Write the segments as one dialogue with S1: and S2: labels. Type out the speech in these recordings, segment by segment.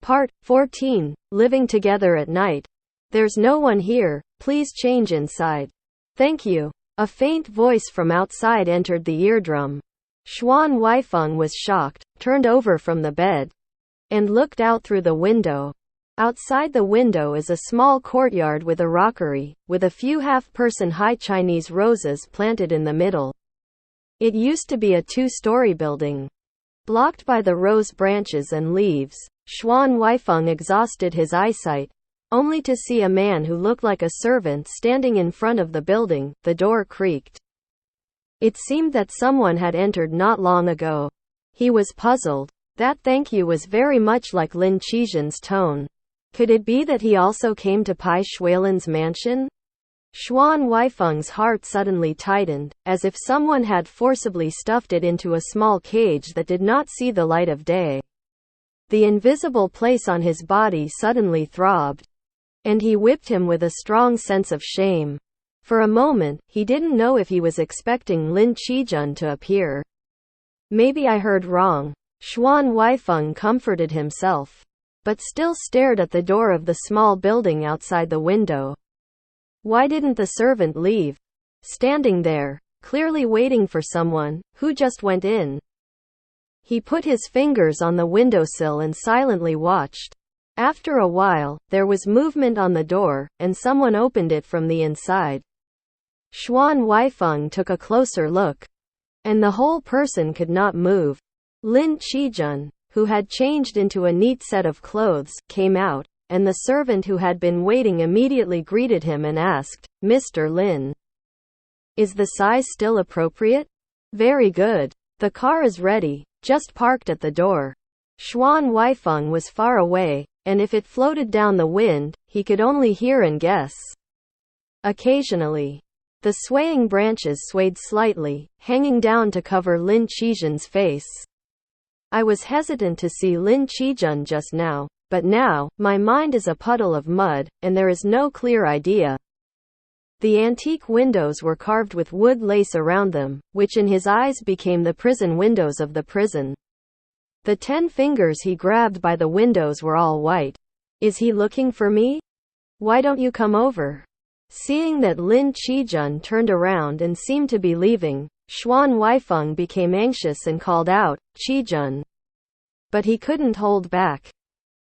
S1: Part 14. Living together at night. There's no one here, please change inside. Thank you. A faint voice from outside entered the eardrum. Xuan Huaifeng was shocked, turned over from the bed, and looked out through the window. Outside the window is a small courtyard with a rockery, with a few half-person high Chinese roses planted in the middle. It used to be a two-story building. Blocked by the rose branches and leaves, Xuan Huaifeng exhausted his eyesight, only to see a man who looked like a servant standing in front of the building. The door creaked. It seemed that someone had entered not long ago. He was puzzled. That thank you was very much like Lin Qijian's tone. Could it be that he also came to Bai Xuelan's mansion? Xuan Huaifeng's heart suddenly tightened, as if someone had forcibly stuffed it into a small cage that did not see the light of day. The invisible place on his body suddenly throbbed, and he whipped him with a strong sense of shame. For a moment, he didn't know if he was expecting Lin Qijian to appear. Maybe I heard wrong. Xuan Huaifeng comforted himself, but still stared at the door of the small building outside the window. Why didn't the servant leave? Standing there, clearly waiting for someone, who just went in. He put his fingers on the windowsill and silently watched. After a while, there was movement on the door, and someone opened it from the inside. Xuan Huaifeng took a closer look, and the whole person could not move. Lin Qijian, who had changed into a neat set of clothes, came out, and the servant who had been waiting immediately greeted him and asked, "Mr. Lin, is the size still appropriate?" "Very good. The car is ready, just parked at the door." Xuan Huaifeng was far away, and if it floated down the wind, he could only hear and guess. Occasionally, the swaying branches swayed slightly, hanging down to cover Lin Qijian's face. I was hesitant to see Lin Qijian just now, but now, my mind is a puddle of mud, and there is no clear idea. The antique windows were carved with wood lace around them, which in his eyes became the prison windows of the prison. The 10 fingers he grabbed by the windows were all white. Is he looking for me? Why don't you come over? Seeing that Lin Qijian turned around and seemed to be leaving, Xuan Huaifeng became anxious and called out, "Qijian." But he couldn't hold back.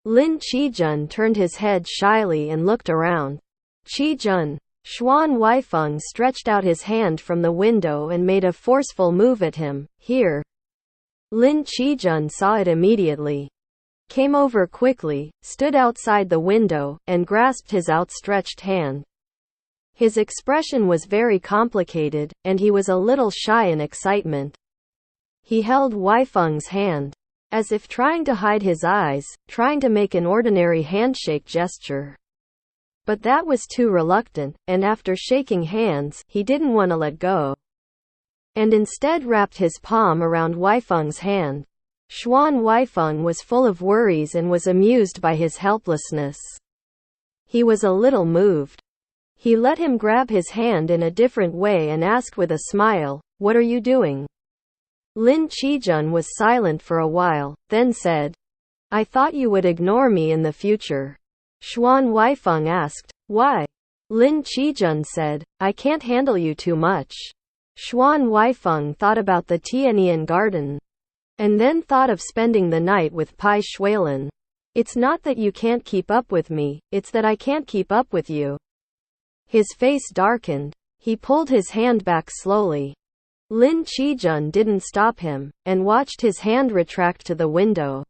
S1: Lin Qijian turned his head shyly and looked around. "Qijian." Xuan Huaifeng stretched out his hand from the window and made a forceful move at him. "Here." Lin Qijian saw it immediately, came over quickly, stood outside the window, and grasped his outstretched hand. His expression was very complicated, and he was a little shy in excitement. He held Huaifeng's hand, as if trying to hide his eyes, trying to make an ordinary handshake gesture. But that was too reluctant, and after shaking hands, he didn't want to let go, and instead wrapped his palm around Huaifeng's hand. Xuan Huaifeng was full of worries and was amused by his helplessness. He was a little moved. He let him grab his hand in a different way and asked with a smile, "What are you doing?" Lin Qijian was silent for a while, then said, "I thought you would ignore me in the future." Xuan Huaifeng asked, "Why?" Lin Qijian said, "I can't handle you too much." Xuan Huaifeng thought about the Tianyan garden, and then thought of spending the night with Bai Xuelan. "It's not that you can't keep up with me, it's that I can't keep up with you." His face darkened. He pulled his hand back slowly. Lin Qijian didn't stop him, and watched his hand retract to the window.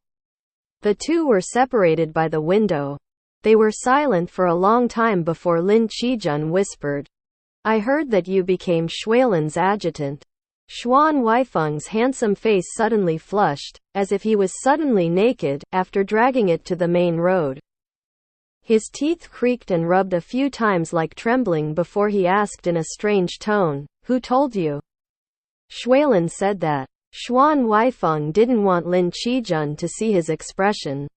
S1: The two were separated by the window. They were silent for a long time before Lin Qijian whispered, "I heard that you became Xuelan's adjutant." Xuan Huaifeng's handsome face suddenly flushed, as if he was suddenly naked, after dragging it to the main road. His teeth creaked and rubbed a few times like trembling before he asked in a strange tone, "Who told you?" "Xuelan said that." Xuan Huaifeng didn't want Lin Qijian to see his expression,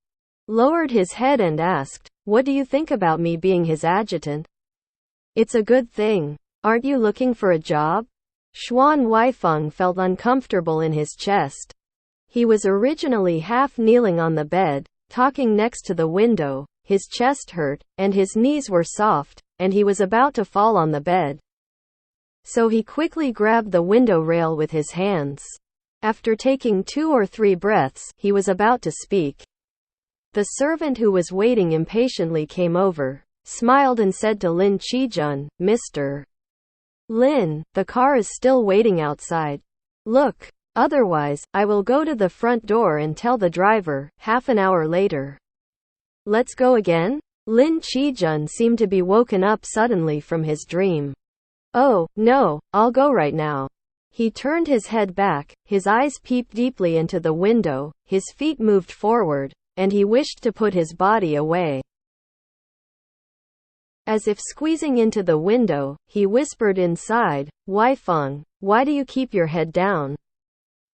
S1: lowered his head and asked, "What do you think about me being his adjutant?" "It's a good thing. Aren't you looking for a job?" Xuan Huaifeng felt uncomfortable in his chest. He was originally half kneeling on the bed, talking next to the window. His chest hurt, and his knees were soft, and he was about to fall on the bed. So he quickly grabbed the window rail with his hands. After taking 2 or 3 breaths, he was about to speak. The servant who was waiting impatiently came over, smiled and said to Lin Qijun, "Mr. Lin, the car is still waiting outside. Look. Otherwise, I will go to the front door and tell the driver." Half an hour later. "Let's go again?" Lin Qijun seemed to be woken up suddenly from his dream. "Oh, no, I'll go right now." He turned his head back, his eyes peeped deeply into the window, his feet moved forward, and he wished to put his body away. As if squeezing into the window, he whispered inside, "Huaifeng, why do you keep your head down?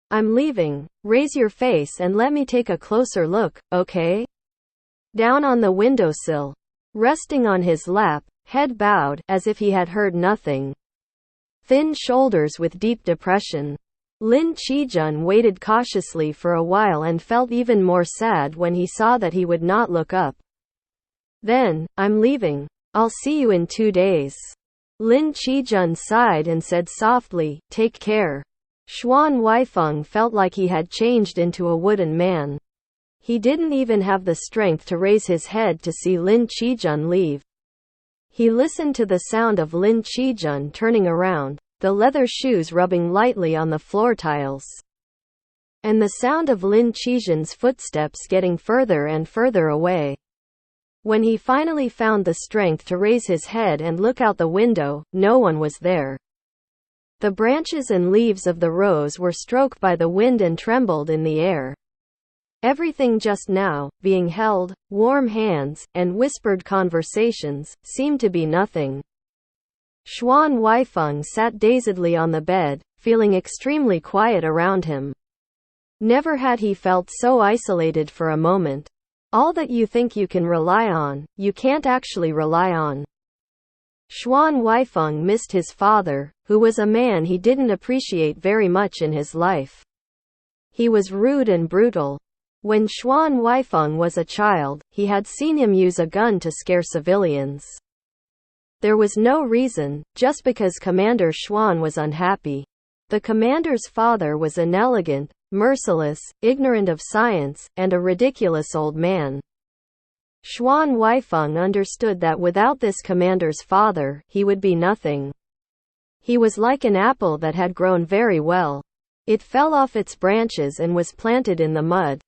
S1: I'm leaving. Raise your face and let me take a closer look, okay?" Down on the windowsill, resting on his lap, head bowed, as if he had heard nothing. Thin shoulders with deep depression. Lin Qijun waited cautiously for a while and felt even more sad when he saw that he would not look up. Then, "I'm leaving. I'll see you in 2 days." Lin Qijun sighed and said softly, "Take care." Xuan Huaifeng felt like he had changed into a wooden man. He didn't even have the strength to raise his head to see Lin Qijun leave. He listened to the sound of Lin Qijun turning around, the leather shoes rubbing lightly on the floor tiles, and the sound of Lin Qijun's footsteps getting further and further away. When he finally found the strength to raise his head and look out the window, no one was there. The branches and leaves of the rose were stroked by the wind and trembled in the air. Everything just now, being held, warm hands, and whispered conversations, seemed to be nothing. Xuan Huaifeng sat dazedly on the bed, feeling extremely quiet around him. Never had he felt so isolated for a moment. All that you think you can rely on, you can't actually rely on. Xuan Huaifeng missed his father, who was a man he didn't appreciate very much in his life. He was rude and brutal. When Xuan Huaifeng was a child, he had seen him use a gun to scare civilians. There was no reason, just because Commander Xuan was unhappy. The commander's father was inelegant, merciless, ignorant of science, and a ridiculous old man. Xuan Huaifeng understood that without this commander's father, he would be nothing. He was like an apple that had grown very well. It fell off its branches and was planted in the mud,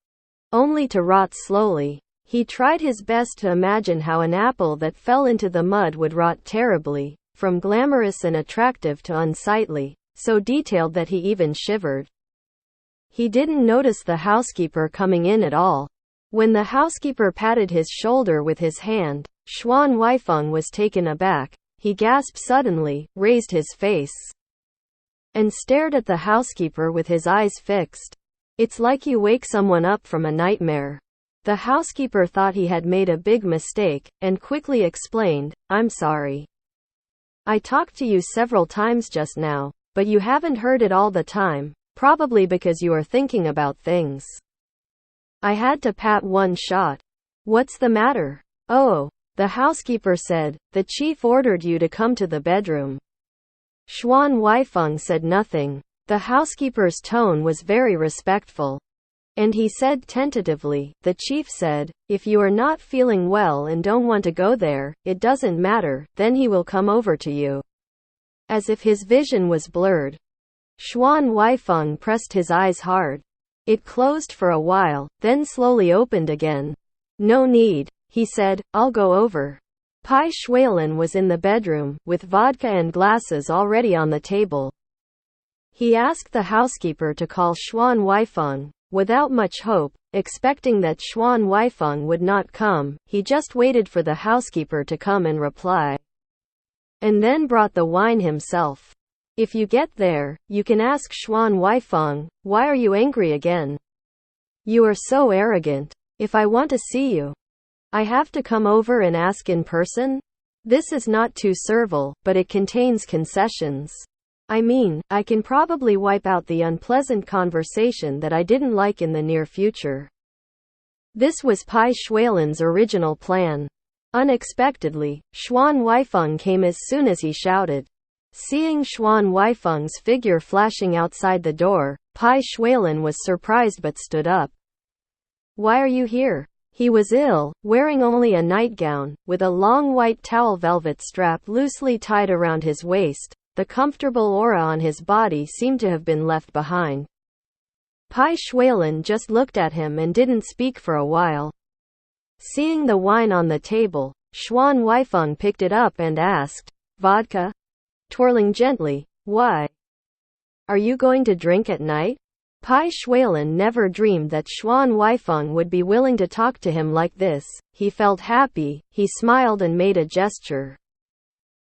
S1: only to rot slowly. He tried his best to imagine how an apple that fell into the mud would rot terribly, from glamorous and attractive to unsightly, so detailed that he even shivered. He didn't notice the housekeeper coming in at all. When the housekeeper patted his shoulder with his hand, Xuan Huaifeng was taken aback. He gasped suddenly, raised his face, and stared at the housekeeper with his eyes fixed. "It's like you wake someone up from a nightmare." The housekeeper thought he had made a big mistake, and quickly explained, "I'm sorry. I talked to you several times just now, but you haven't heard it all the time, probably because you are thinking about things. I had to pat one shot." "What's the matter?" "Oh," the housekeeper said, "the chief ordered you to come to the bedroom." Xuan Huaifeng said nothing. The housekeeper's tone was very respectful. And he said tentatively, "The chief said, if you are not feeling well and don't want to go there, it doesn't matter, then he will come over to you." As if his vision was blurred. Xuan Huaifeng pressed his eyes hard. It closed for a while, then slowly opened again. "No need," he said, "I'll go over." Bai Xuelan was in the bedroom, with vodka and glasses already on the table. He asked the housekeeper to call Xuan Huaifeng. Without much hope, expecting that Xuan Huaifeng would not come, he just waited for the housekeeper to come and reply. And then brought the wine himself. "If you get there, you can ask Xuan Huaifeng, why are you angry again? You are so arrogant. If I want to see you, I have to come over and ask in person? This is not too servile, but it contains concessions. I mean, I can probably wipe out the unpleasant conversation that I didn't like in the near future." This was Bai Xuelan's original plan. Unexpectedly, Xuan Huaifeng came as soon as he shouted. Seeing Xuan Huaifeng's figure flashing outside the door, Bai Xuelan was surprised but stood up. Why are you here? He was ill, wearing only a nightgown, with a long white towel velvet strap loosely tied around his waist. The comfortable aura on his body seemed to have been left behind. Bai Xuelan just looked at him and didn't speak for a while. Seeing the wine on the table, Xuan Huaifeng picked it up and asked, "Vodka?" Twirling gently, "Why? Are you going to drink at night?" Bai Xuelan never dreamed that Xuan Huaifeng would be willing to talk to him like this. He felt happy, he smiled and made a gesture,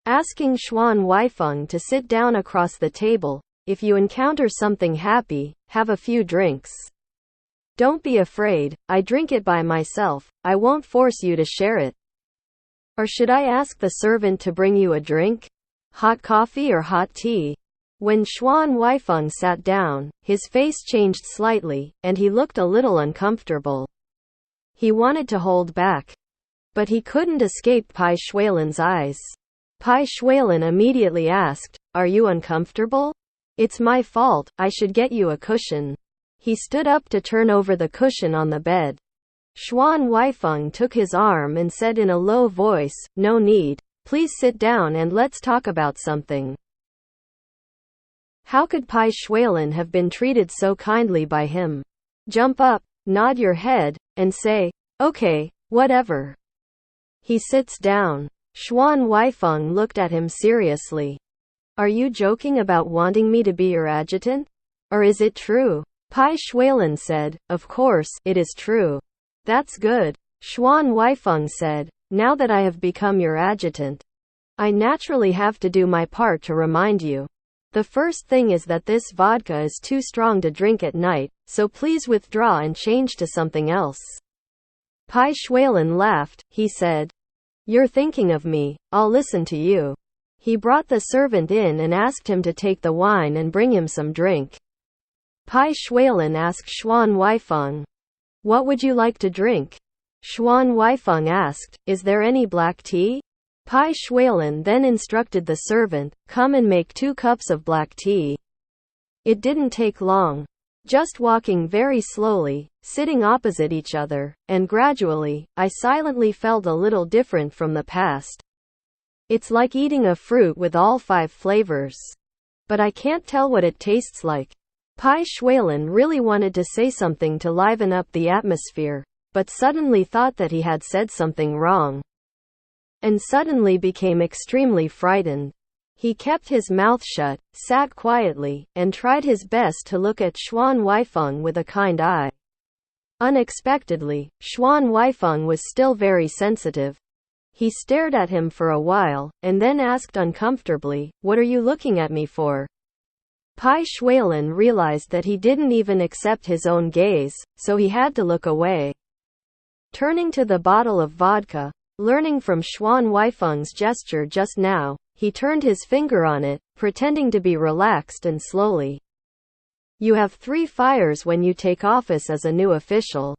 S1: asking Xuan Huaifeng to sit down across the table. "If you encounter something happy, have a few drinks. Don't be afraid, I drink it by myself, I won't force you to share it. Or should I ask the servant to bring you a drink? Hot coffee or hot tea?" When Xuan Huaifeng sat down, his face changed slightly, and he looked a little uncomfortable. He wanted to hold back, but he couldn't escape Bai Xuelan's eyes. Bai Xuelan immediately asked, "Are you uncomfortable? It's my fault, I should get you a cushion." He stood up to turn over the cushion on the bed. Xuan Huaifeng took his arm and said in a low voice, "No need. Please sit down and let's talk about something." How could Bai Xuelan have been treated so kindly by him? Jump up, nod your head, and say, "Okay, whatever." He sits down. Xuan Huaifeng looked at him seriously. "Are you joking about wanting me to be your adjutant? Or is it true?" Bai Xuelan said, "Of course, it is true." "That's good." Xuan Huaifeng said, "Now that I have become your adjutant, I naturally have to do my part to remind you. The first thing is that this vodka is too strong to drink at night, so please withdraw and change to something else." Bai Xuelan laughed. He said, "You're thinking of me, I'll listen to you." He brought the servant in and asked him to take the wine and bring him some drink. Bai Xuelan asked Xuan Huaifeng, "What would you like to drink?" Xuan Huaifeng asked, "Is there any black tea?" Bai Xuelan then instructed the servant, "Come and make 2 cups of black tea." It didn't take long. Just walking very slowly, sitting opposite each other, and gradually, I silently felt a little different from the past. It's like eating a fruit with all 5 flavors. But I can't tell what it tastes like. Bai Xuelan really wanted to say something to liven up the atmosphere, but suddenly thought that he had said something wrong. And suddenly became extremely frightened. He kept his mouth shut, sat quietly, and tried his best to look at Xuan Huaifeng with a kind eye. Unexpectedly, Xuan Huaifeng was still very sensitive. He stared at him for a while, and then asked uncomfortably, "What are you looking at me for?" Bai Xuelan realized that he didn't even accept his own gaze, so he had to look away. Turning to the bottle of vodka, learning from Xuan Huaifeng's gesture just now, he turned his finger on it, pretending to be relaxed and slowly. "You have 3 fires when you take office as a new official.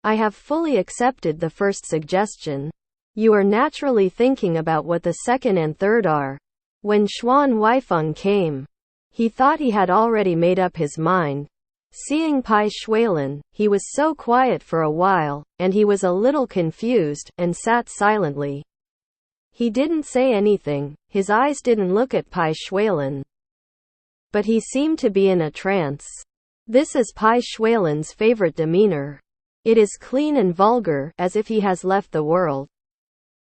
S1: I have fully accepted the first suggestion. You are naturally thinking about what the second and third are." When Xuan Huaifeng came, he thought he had already made up his mind. Seeing Bai Xuelan, he was so quiet for a while, and he was a little confused, and sat silently. He didn't say anything, his eyes didn't look at Bai Xuelan. But he seemed to be in a trance. This is Bai Xuelan's favorite demeanor. It is clean and vulgar, as if he has left the world.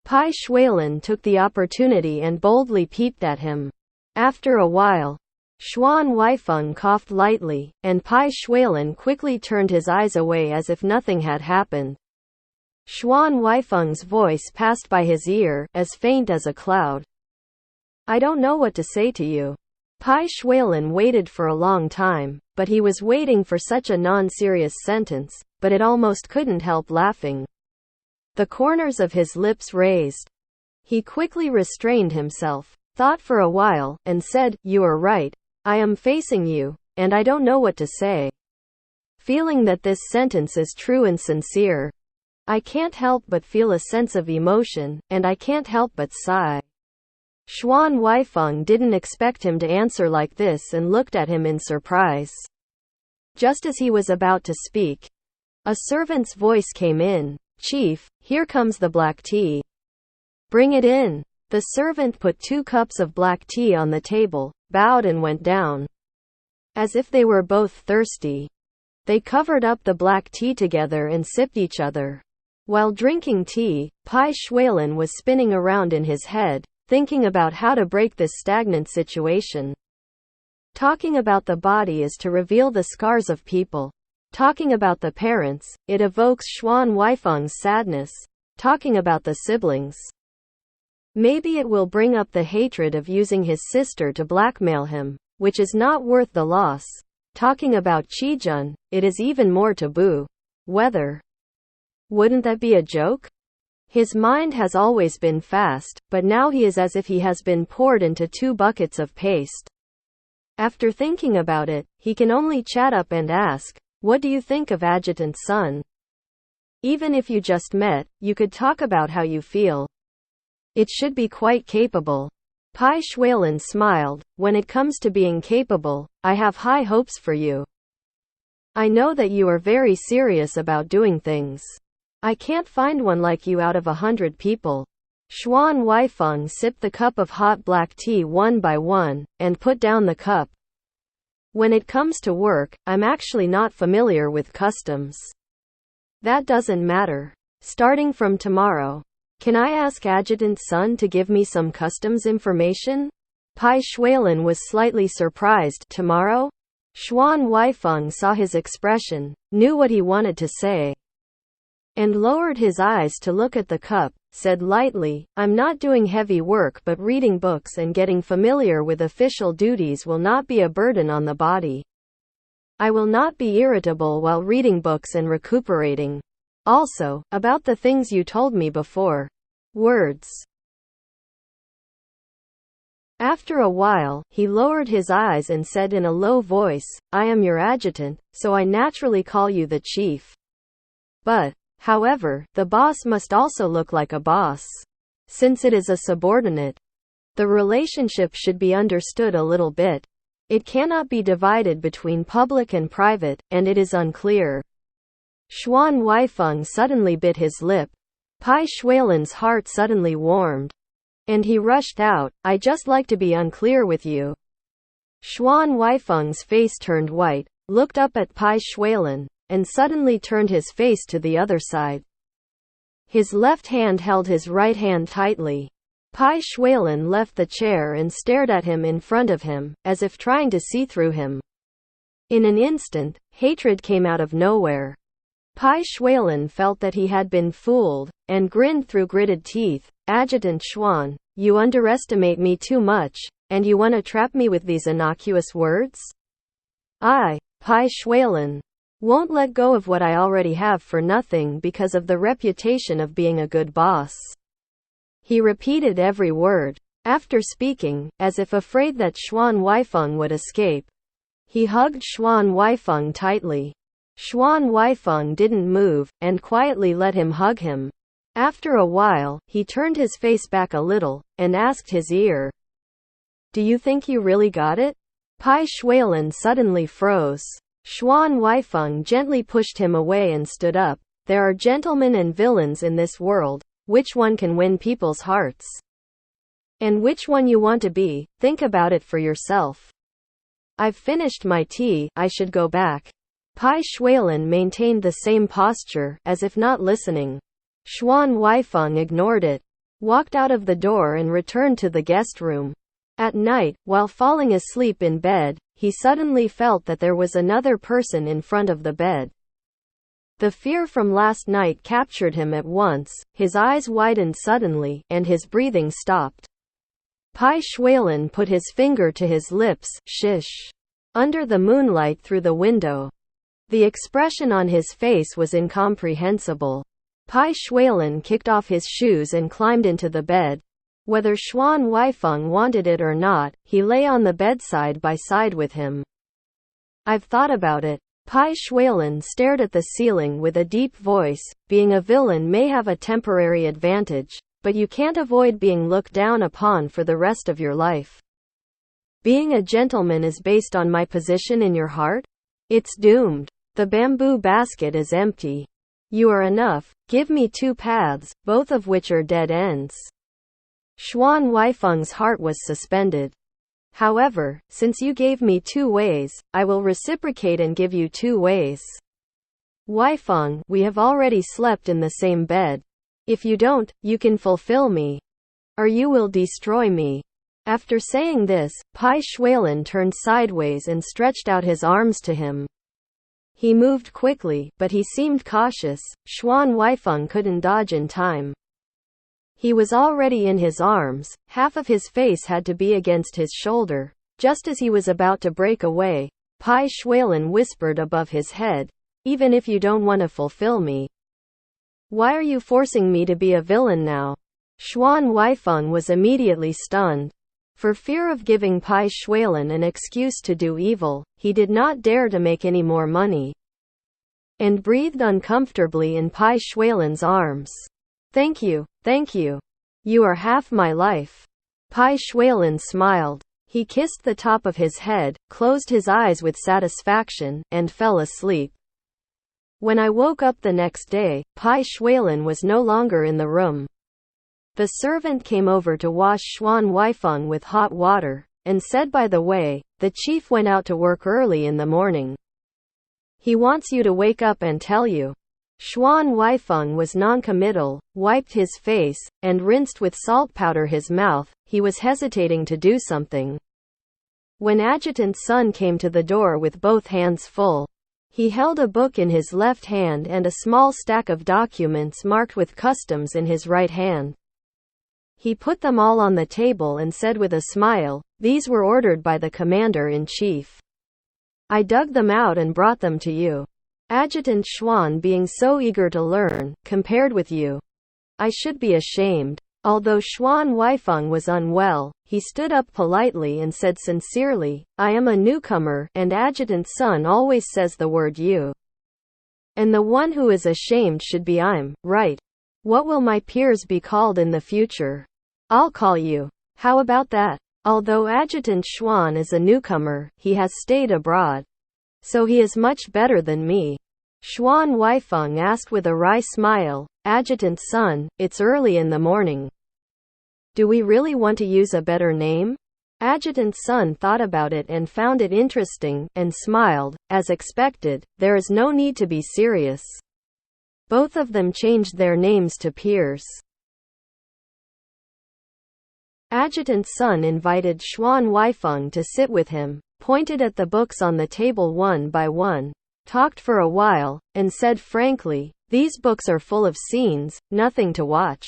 S1: Bai Xuelan took the opportunity and boldly peeped at him. After a while, Xuan Huaifeng coughed lightly, and Bai Xuelan quickly turned his eyes away as if nothing had happened. Xuan Huaifeng's voice passed by his ear, as faint as a cloud. "I don't know what to say to you." Bai Xuelan waited for a long time, but he was waiting for such a non-serious sentence, but it almost couldn't help laughing. The corners of his lips raised. He quickly restrained himself, thought for a while, and said, "You are right. I am facing you, and I don't know what to say." feeling that this sentence is true and sincere. I can't help but feel a sense of emotion, and I can't help but sigh. Xuan Huaifeng didn't expect him to answer like this and looked at him in surprise. Just as he was about to speak, a servant's voice came in. "Chief, here comes the black tea. Bring it in." The servant put 2 cups of black tea on the table, bowed and went down. As if they were both thirsty, they covered up the black tea together and sipped each other. While drinking tea, Bai Xuelan was spinning around in his head, thinking about how to break this stagnant situation. Talking about the body is to reveal the scars of people. Talking about the parents, it evokes Xuan Huaifeng's sadness. Talking about the siblings, maybe it will bring up the hatred of using his sister to blackmail him, which is not worth the loss. Talking about Qijun, it is even more taboo. Wouldn't that be a joke? His mind has always been fast, but now he is as if he has been poured into 2 buckets of paste. After thinking about it, he can only chat up and ask, "What do you think of Adjutant's son?" Even if you just met, you could talk about how you feel. It should be quite capable. Bai Xuelan smiled. "When it comes to being capable, I have high hopes for you. I know that you are very serious about doing things. I can't find one like you out of 100 people." Xuan Huaifeng sipped the cup of hot black tea one by one, and put down the cup. "When it comes to work, I'm actually not familiar with customs. That doesn't matter. Starting from tomorrow, can I ask Adjutant's son to give me some customs information?" Bai Xuelan was slightly surprised. "Tomorrow?" Xuan Huaifeng saw his expression, knew what he wanted to say, and lowered his eyes to look at the cup, said lightly, "I'm not doing heavy work, but reading books and getting familiar with official duties will not be a burden on the body. I will not be irritable while reading books and recuperating. Also, about the things you told me before. Words." After a while, he lowered his eyes and said in a low voice, "I am your adjutant, so I naturally call you the chief. But, however, the boss must also look like a boss. Since it is a subordinate, the relationship should be understood a little bit. It cannot be divided between public and private, and it is unclear." Xuan Huaifeng suddenly bit his lip. Bai Xuelan's heart suddenly warmed, and he rushed out, "I just like to be unclear with you." Xuan Huaifeng's face turned white, looked up at Bai Xuelan, and suddenly turned his face to the other side. His left hand held his right hand tightly. Bai Xuelan left the chair and stared at him in front of him, as if trying to see through him. In an instant, hatred came out of nowhere. Bai Xuelan felt that he had been fooled, and grinned through gritted teeth. "Adjutant Xuan, you underestimate me too much, and you want to trap me with these innocuous words? I, Bai Xuelan, won't let go of what I already have for nothing because of the reputation of being a good boss." He repeated every word. After speaking, as if afraid that Xuan Huaifeng would escape, he hugged Xuan Huaifeng tightly. Xuan Huaifeng didn't move, and quietly let him hug him. After a while, he turned his face back a little, and asked his ear, "Do you think you really got it?" Bai Xuelan suddenly froze. Xuan Huaifeng gently pushed him away and stood up. "There are gentlemen and villains in this world. Which one can win people's hearts? And which one you want to be, think about it for yourself. I've finished my tea, I should go back." Bai Xuelan maintained the same posture, as if not listening. Xuan Huaifeng ignored it, walked out of the door and returned to the guest room. At night, while falling asleep in bed, he suddenly felt that there was another person in front of the bed. The fear from last night captured him at once, his eyes widened suddenly, and his breathing stopped. Bai Xuelan put his finger to his lips, "Shish." Under the moonlight through the window, the expression on his face was incomprehensible. Bai Xuelan kicked off his shoes and climbed into the bed. Whether Xuan Huaifeng wanted it or not, he lay on the bedside by side with him. "I've thought about it," Bai Xuelan stared at the ceiling with a deep voice. Being a villain may have a temporary advantage, but you can't avoid being looked down upon for the rest of your life. Being a gentleman is based on my position in your heart? It's doomed. The bamboo basket is empty. You are enough. Give me 2 paths, both of which are dead ends. Xuan Huaifeng's heart was suspended. However, since you gave me 2 ways, I will reciprocate and give you 2 ways. Huaifeng, we have already slept in the same bed. If you don't, you can fulfill me. Or you will destroy me. After saying this, Bai Xuelan turned sideways and stretched out his arms to him. He moved quickly, but he seemed cautious. Xuan Huaifeng couldn't dodge in time. He was already in his arms, half of his face had to be against his shoulder. Just as he was about to break away, Bai Xuelan whispered above his head, "Even if you don't want to fulfill me, why are you forcing me to be a villain now?" Xuan Huaifeng was immediately stunned. For fear of giving Bai Xuelan an excuse to do evil, he did not dare to make any more money, and breathed uncomfortably in Bai Xuelan's arms. Thank you. You are half my life." Bai Xuelan smiled. He kissed the top of his head, closed his eyes with satisfaction, and fell asleep. When I woke up the next day, Bai Xuelan was no longer in the room. The servant came over to wash Xuan Huaifeng with hot water, and said, "By the way, the chief went out to work early in the morning. He wants you to wake up and tell you." Xuan Huaifeng was noncommittal, wiped his face, and rinsed with salt powder his mouth. He was hesitating to do something, when Adjutant Sun came to the door with both hands full. He held a book in his left hand and a small stack of documents marked with customs in his right hand. He put them all on the table and said with a smile, "These were ordered by the Commander-in-Chief. I dug them out and brought them to you. Adjutant Xuan being so eager to learn, compared with you, I should be ashamed." Although Xuan Huaifeng was unwell, he stood up politely and said sincerely, "I am a newcomer, and Adjutant Sun always says the word you. And the one who is ashamed should be I'm, right? What will my peers be called in the future? I'll call you. How about that?" Although Adjutant Xuan is a newcomer, he has stayed abroad, so he is much better than me. Xuan Huaifeng asked with a wry smile, "Adjutant Sun, it's early in the morning. Do we really want to use a better name?" Adjutant Sun thought about it and found it interesting, and smiled. As expected, there is no need to be serious. Both of them changed their names to peers. Adjutant Sun invited Xuan Huaifeng to sit with him, pointed at the books on the table one by one, talked for a while, and said frankly, "These books are full of scenes, nothing to watch.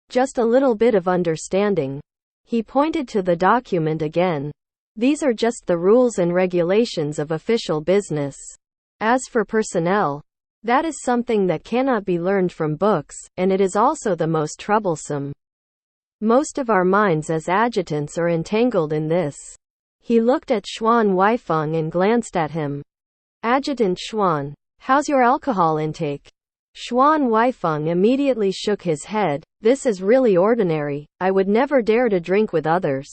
S1: Just a little bit of understanding." He pointed to the document again. "These are just the rules and regulations of official business. As for personnel, that is something that cannot be learned from books, and it is also the most troublesome. Most of our minds as adjutants are entangled in this." He looked at Xuan Huaifeng and glanced at him. "Adjutant Xuan, how's your alcohol intake?" Xuan Huaifeng immediately shook his head. "This is really ordinary. I would never dare to drink with others."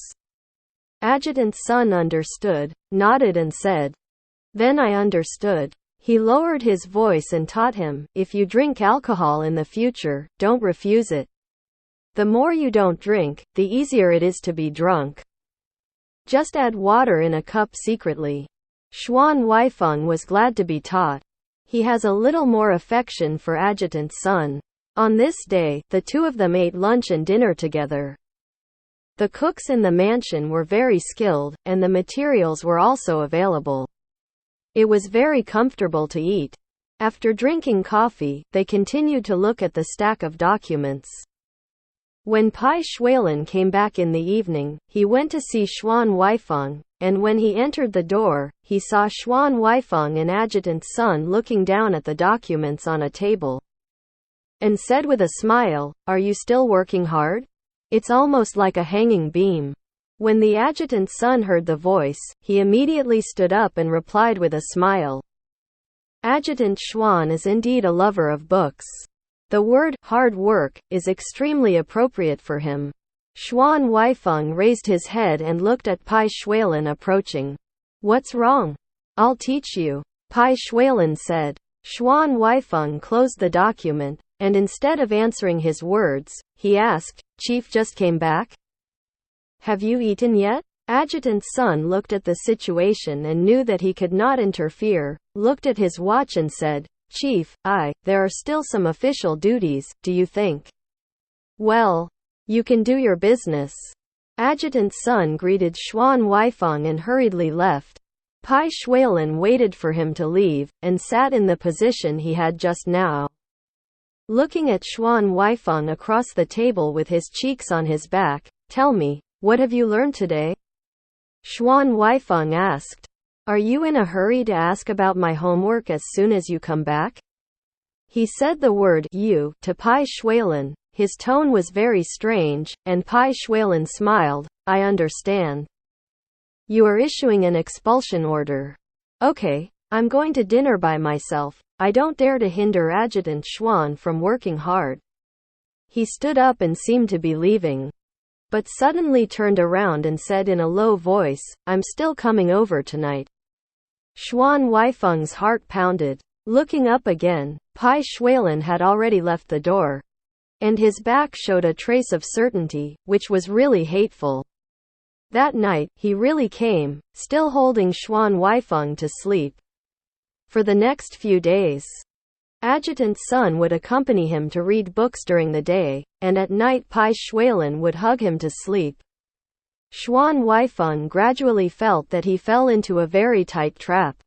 S1: Adjutant Sun understood, nodded and said, "Then I understood." He lowered his voice and taught him, "If you drink alcohol in the future, don't refuse it. The more you don't drink, the easier it is to be drunk. Just add water in a cup secretly." Xuan Huaifeng was glad to be taught. He has a little more affection for Adjutant Sun. On this day, the two of them ate lunch and dinner together. The cooks in the mansion were very skilled, and the materials were also available. It was very comfortable to eat. After drinking coffee, they continued to look at the stack of documents. When Bai Xuelan came back in the evening, he went to see Xuan Huaifeng, and when he entered the door, he saw Xuan Huaifeng and Adjutant Sun looking down at the documents on a table, and said with a smile, "Are you still working hard? It's almost like a hanging beam." When the Adjutant Sun heard the voice, he immediately stood up and replied with a smile, Adjutant Xuan is indeed a lover of books. The word hard work is extremely appropriate for him. Xuan Huaifeng raised his head and looked at Bai Xuelan approaching. What's wrong? I'll teach you, Bai Xuelan said. Xuan Huaifeng closed the document, and instead of answering his words, he asked, Chief just came back? Have you eaten yet? Adjutant's son looked at the situation and knew that he could not interfere, looked at his watch and said, Chief, there are still some official duties, do you think? Well, you can do your business. Adjutant's son greeted Xuan Huaifeng and hurriedly left. Bai Xuelan waited for him to leave, and sat in the position he had just now. Looking at Xuan Huaifeng across the table with his cheeks on his back, tell me, what have you learned today? Xuan Huaifeng asked. Are you in a hurry to ask about my homework as soon as you come back? He said the word you to Bai Xuelan. His tone was very strange, and Bai Xuelan smiled. I understand. You are issuing an expulsion order. Okay, I'm going to dinner by myself. I don't dare to hinder Adjutant Xuan from working hard. He stood up and seemed to be leaving, but suddenly turned around and said in a low voice, I'm still coming over tonight. Xuan Huaifeng's heart pounded. Looking up again, Bai Xuelan had already left the door, and his back showed a trace of certainty, which was really hateful. That night, he really came, still holding Xuan Huaifeng to sleep. For the next few days, Adjutant's son would accompany him to read books during the day, and at night Bai Xuelan would hug him to sleep. Xuan Huaifeng gradually felt that he fell into a very tight trap,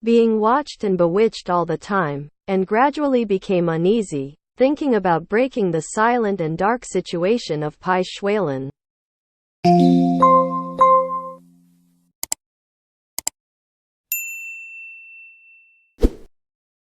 S1: being watched and bewitched all the time, and gradually became uneasy, thinking about breaking the silent and dark situation of Bai Xuelan.